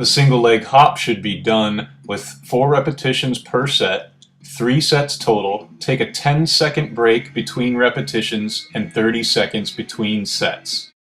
The single leg hop should be done with 4 repetitions per set, 3 sets total. Take a 10-second break between repetitions and 30 seconds between sets.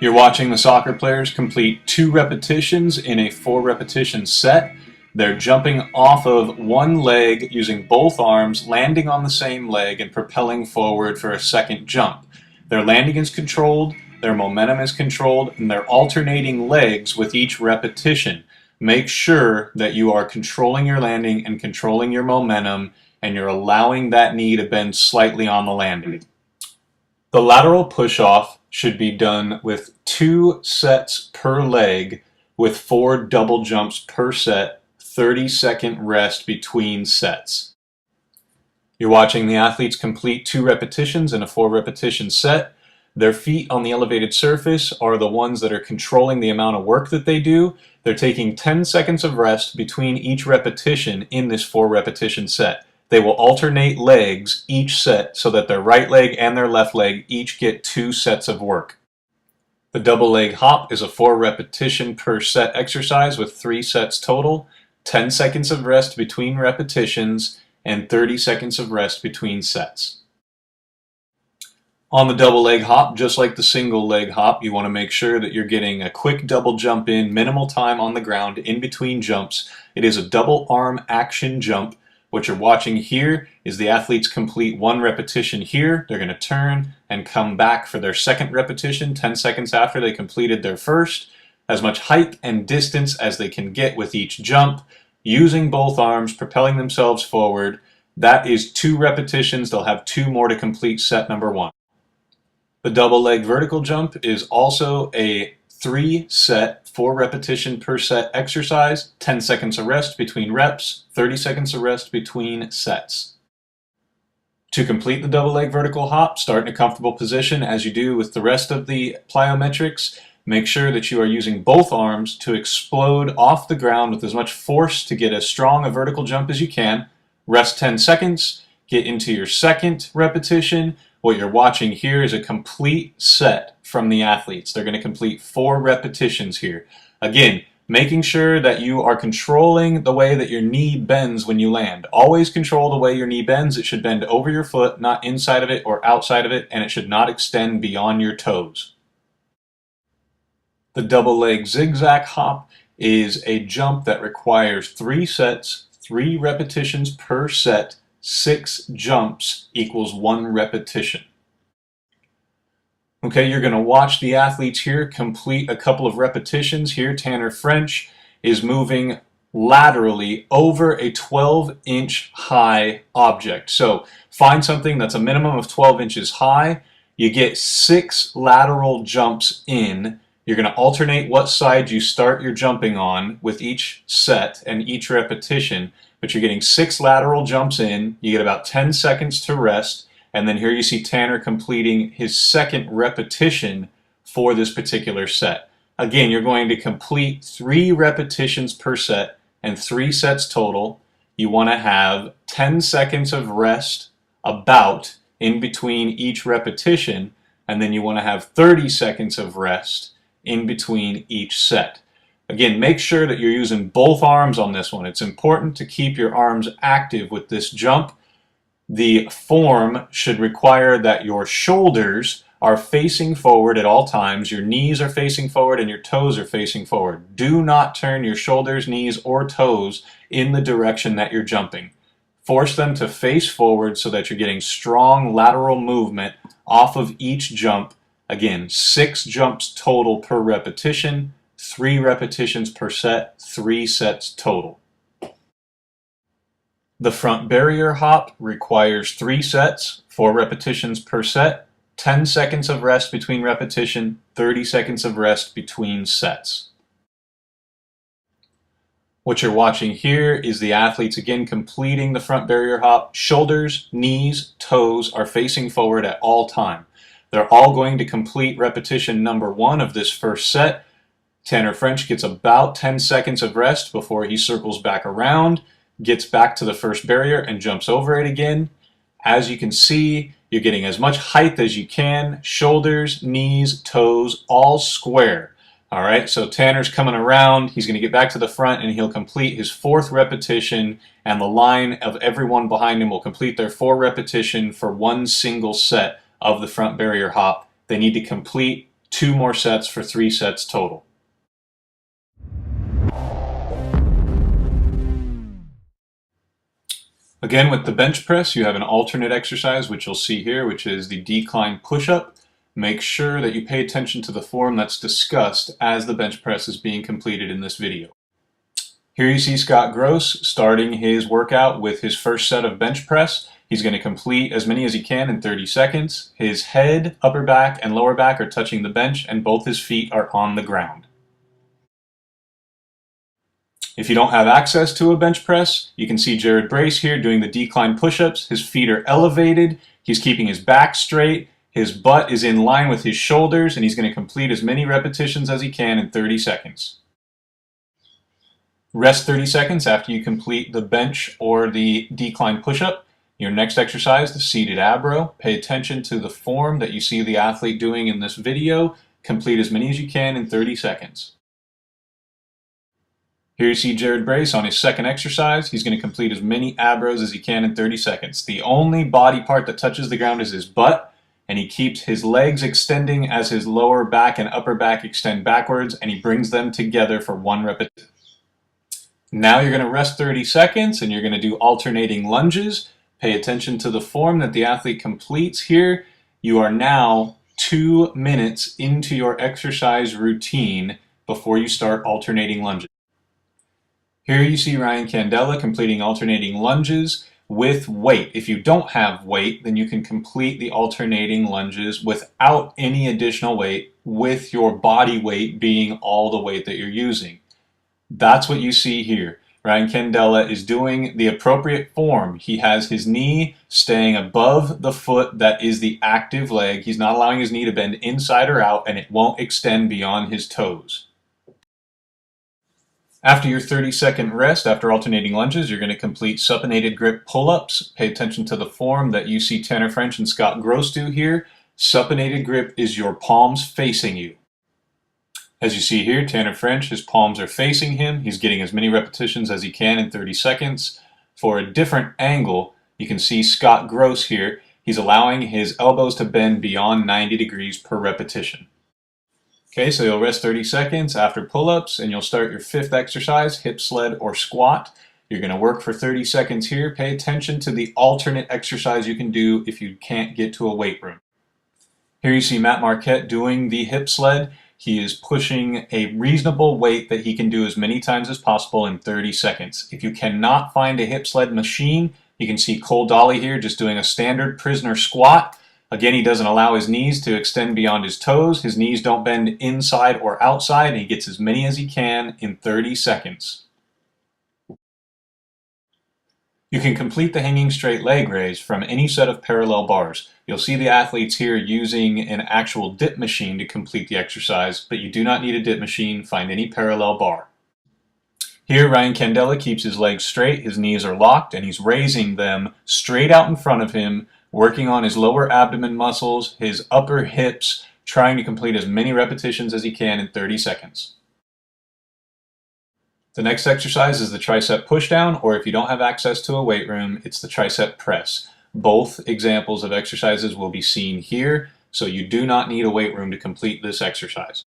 You're watching the soccer players complete 2 repetitions in a 4 repetition set. They're jumping off of one leg using both arms, landing on the same leg and propelling forward for a second jump. Their landing is controlled, their momentum is controlled, and they're alternating legs with each repetition. Make sure that you are controlling your landing and controlling your momentum, and you're allowing that knee to bend slightly on the landing. The lateral push-off should be done with 2 sets per leg with 4 double jumps per set, 30-second rest between sets. You're watching the athletes complete 2 repetitions in a 4 repetition set. Their feet on the elevated surface are the ones that are controlling the amount of work that they do. They're taking 10 seconds of rest between each repetition in this 4 repetition set. They will alternate legs each set so that their right leg and their left leg each get 2 sets of work. The double leg hop is a 4 repetition per set exercise with 3 sets total, 10 seconds of rest between repetitions, and 30 seconds of rest between sets. On the double leg hop, just like the single leg hop, you want to make sure that you're getting a quick double jump in, minimal time on the ground in between jumps. It is a double arm action jump. What you're watching here is the athletes complete 1 repetition here. They're going to turn and come back for their second repetition 10 seconds after they completed their first. As much height and distance as they can get with each jump, using both arms, propelling themselves forward. That is 2 repetitions. They'll have 2 more to complete set number 1. The double leg vertical jump is also a 3-set, 4 repetition per set exercise, 10 seconds of rest between reps, 30 seconds of rest between sets. To complete the double leg vertical hop, start in a comfortable position as you do with the rest of the plyometrics. Make sure that you are using both arms to explode off the ground with as much force to get as strong a vertical jump as you can. Rest 10 seconds, get into your second repetition. What you're watching here is a complete set from the athletes. They're going to complete 4 repetitions here. Again, making sure that you are controlling the way that your knee bends when you land. Always control the way your knee bends. It should bend over your foot, not inside of it or outside of it, and it should not extend beyond your toes. The double leg zigzag hop is a jump that requires 3 sets, 3 repetitions per set. 6 jumps equals 1 repetition. Okay, you're going to watch the athletes here complete a couple of repetitions. Here, Tanner French is moving laterally over a 12-inch high object. So find something that's a minimum of 12 inches high. You get 6 lateral jumps in. You're going to alternate what side you start your jumping on with each set and each repetition. But you're getting 6 lateral jumps in, you get about 10 seconds to rest, and then here you see Tanner completing his second repetition for this particular set. Again, you're going to complete 3 repetitions per set and 3 sets total. You want to have 10 seconds of rest about in between each repetition, and then you want to have 30 seconds of rest in between each set. Again, make sure that you're using both arms on this one. It's important to keep your arms active with this jump. The form should require that your shoulders are facing forward at all times. Your knees are facing forward and your toes are facing forward. Do not turn your shoulders, knees, or toes in the direction that you're jumping. Force them to face forward so that you're getting strong lateral movement off of each jump. Again, 6 jumps total per repetition. 3 repetitions per set, 3 sets total. The front barrier hop requires 3 sets, 4 repetitions per set, 10 seconds of rest between repetition, 30 seconds of rest between sets. What you're watching here is the athletes again completing the front barrier hop. Shoulders, knees, toes are facing forward at all time. They're all going to complete repetition number 1 of this first set. Tanner French gets about 10 seconds of rest before he circles back around, gets back to the first barrier and jumps over it again. As you can see, you're getting as much height as you can, shoulders, knees, toes, all square. All right, so Tanner's coming around. He's going to get back to the front and he'll complete his 4th repetition, and the line of everyone behind him will complete their 4 repetition for one single set of the front barrier hop. They need to complete 2 more sets for 3 sets total. Again, with the bench press, you have an alternate exercise, which you'll see here, which is the decline push-up. Make sure that you pay attention to the form that's discussed as the bench press is being completed in this video. Here you see Scott Gross starting his workout with his first set of bench press. He's going to complete as many as he can in 30 seconds. His head, upper back, and lower back are touching the bench, and both his feet are on the ground. If you don't have access to a bench press, you can see Jared Brace here doing the decline push-ups. His feet are elevated. He's keeping his back straight. His butt is in line with his shoulders, and he's going to complete as many repetitions as he can in 30 seconds. Rest 30 seconds after you complete the bench or the decline push-up. Your next exercise, the seated ab row. Pay attention to the form that you see the athlete doing in this video. Complete as many as you can in 30 seconds. Here you see Jared Brace on his second exercise. He's going to complete as many ab rows as he can in 30 seconds. The only body part that touches the ground is his butt, and he keeps his legs extending as his lower back and upper back extend backwards, and he brings them together for 1 repetition. Now you're going to rest 30 seconds, and you're going to do alternating lunges. Pay attention to the form that the athlete completes here. You are now 2 minutes into your exercise routine before you start alternating lunges. Here you see Ryan Candela completing alternating lunges with weight. If you don't have weight, then you can complete the alternating lunges without any additional weight, with your body weight being all the weight that you're using. That's what you see here. Ryan Candela is doing the appropriate form. He has his knee staying above the foot that is the active leg. He's not allowing his knee to bend inside or out, and it won't extend beyond his toes. After your 30-second rest, after alternating lunges, you're going to complete supinated grip pull-ups. Pay attention to the form that you see Tanner French and Scott Gross do here. Supinated grip is your palms facing you. As you see here, Tanner French, his palms are facing him. He's getting as many repetitions as he can in 30 seconds. For a different angle, you can see Scott Gross here. He's allowing his elbows to bend beyond 90 degrees per repetition. Okay, so you'll rest 30 seconds after pull-ups, and you'll start your 5th exercise, hip sled or squat. You're going to work for 30 seconds here. Pay attention to the alternate exercise you can do if you can't get to a weight room. Here you see Matt Marquette doing the hip sled. He is pushing a reasonable weight that he can do as many times as possible in 30 seconds. If you cannot find a hip sled machine, you can see Cole Dolly here just doing a standard prisoner squat. Again, he doesn't allow his knees to extend beyond his toes. His knees don't bend inside or outside, and he gets as many as he can in 30 seconds. You can complete the hanging straight leg raise from any set of parallel bars. You'll see the athletes here using an actual dip machine to complete the exercise, but you do not need a dip machine. Find any parallel bar. Here, Ryan Candela keeps his legs straight, his knees are locked, and he's raising them straight out in front of him, working on his lower abdomen muscles, his upper hips, trying to complete as many repetitions as he can in 30 seconds. The next exercise is the tricep pushdown, or if you don't have access to a weight room, it's the tricep press. Both examples of exercises will be seen here, so you do not need a weight room to complete this exercise.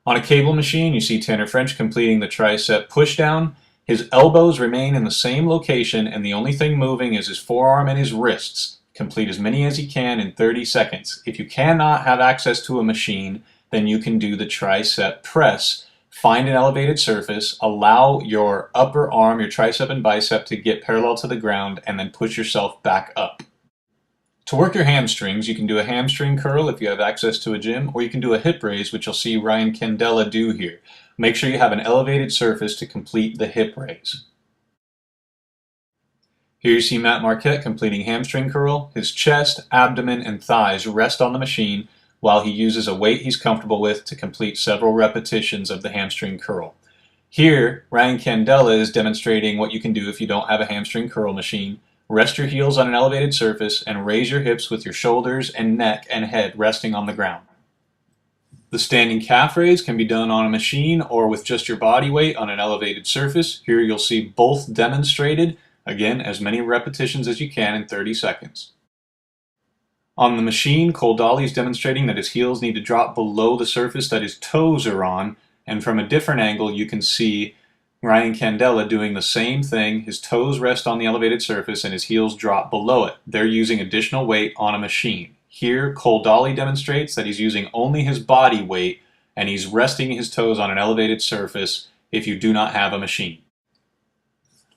On a cable machine, you see Tanner French completing the tricep pushdown. His elbows remain in the same location, and the only thing moving is his forearm and his wrists. Complete as many as he can in 30 seconds. If you cannot have access to a machine, then you can do the tricep press. Find an elevated surface, allow your upper arm, your tricep and bicep to get parallel to the ground, and then push yourself back up. To work your hamstrings, you can do a hamstring curl if you have access to a gym, or you can do a hip raise, which you'll see Ryan Candela do here. Make sure you have an elevated surface to complete the hip raise. Here you see Matt Marquette completing hamstring curl. His chest, abdomen, and thighs rest on the machine while he uses a weight he's comfortable with to complete several repetitions of the hamstring curl. Here, Ryan Candela is demonstrating what you can do if you don't have a hamstring curl machine. Rest your heels on an elevated surface and raise your hips with your shoulders and neck and head resting on the ground. The standing calf raise can be done on a machine or with just your body weight on an elevated surface. Here you'll see both demonstrated, again, as many repetitions as you can in 30 seconds. On the machine, Cole Dolly is demonstrating that his heels need to drop below the surface that his toes are on, and from a different angle you can see Ryan Candela doing the same thing. His toes rest on the elevated surface and his heels drop below it. They're using additional weight on a machine. Here, Cole Dolly demonstrates that he's using only his body weight and he's resting his toes on an elevated surface if you do not have a machine.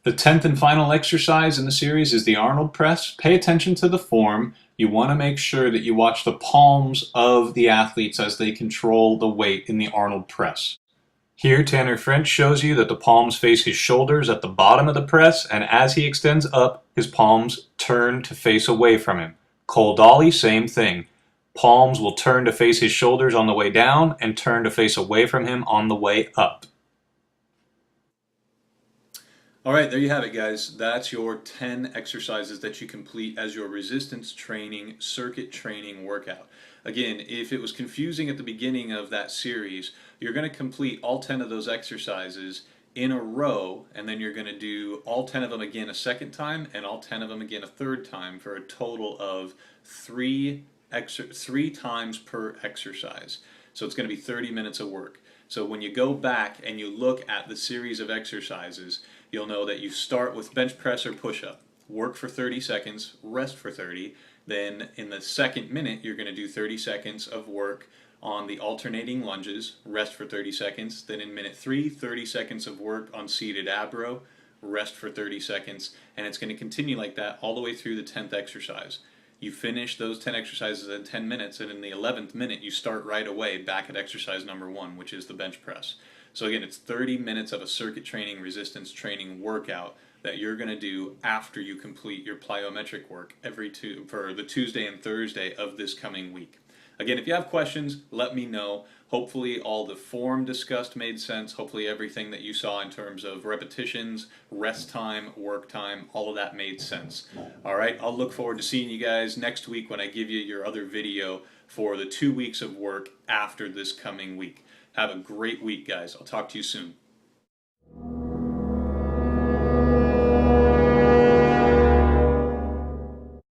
The 10th and final exercise in the series is the Arnold press. Pay attention to the form. You want to make sure that you watch the palms of the athletes as they control the weight in the Arnold press. Here, Tanner French shows you that the palms face his shoulders at the bottom of the press, and as he extends up, his palms turn to face away from him. Cole Dolly, same thing. Palms will turn to face his shoulders on the way down and turn to face away from him on the way up. All right, there you have it, guys. That's your 10 exercises that you complete as your resistance training, circuit training workout. Again, if it was confusing at the beginning of that series, you're going to complete all 10 of those exercises in a row, and then you're going to do all 10 of them again a second time and all 10 of them again a third time for a total of three times per exercise. So it's going to be 30 minutes of work. So when you go back and you look at the series of exercises, you'll know that you start with bench press or push-up, work for 30 seconds, rest for 30, then in the second minute you're going to do 30 seconds of work on the alternating lunges, rest for 30 seconds, then in minute 3, 30 seconds of work on seated ab row, rest for 30 seconds, and it's going to continue like that all the way through the 10th exercise. You finish those 10 exercises in 10 minutes, and in the 11th minute you start right away back at exercise number 1, which is the bench press. So again, it's 30 minutes of a circuit training, resistance training workout that you're going to do after you complete your plyometric work for the Tuesday and Thursday of this coming week. Again, if you have questions, let me know. Hopefully all the form discussed made sense. Hopefully everything that you saw in terms of repetitions, rest time, work time, all of that made sense. All right, I'll look forward to seeing you guys next week when I give you your other video for the 2 weeks of work after this coming week. Have a great week, guys. I'll talk to you soon.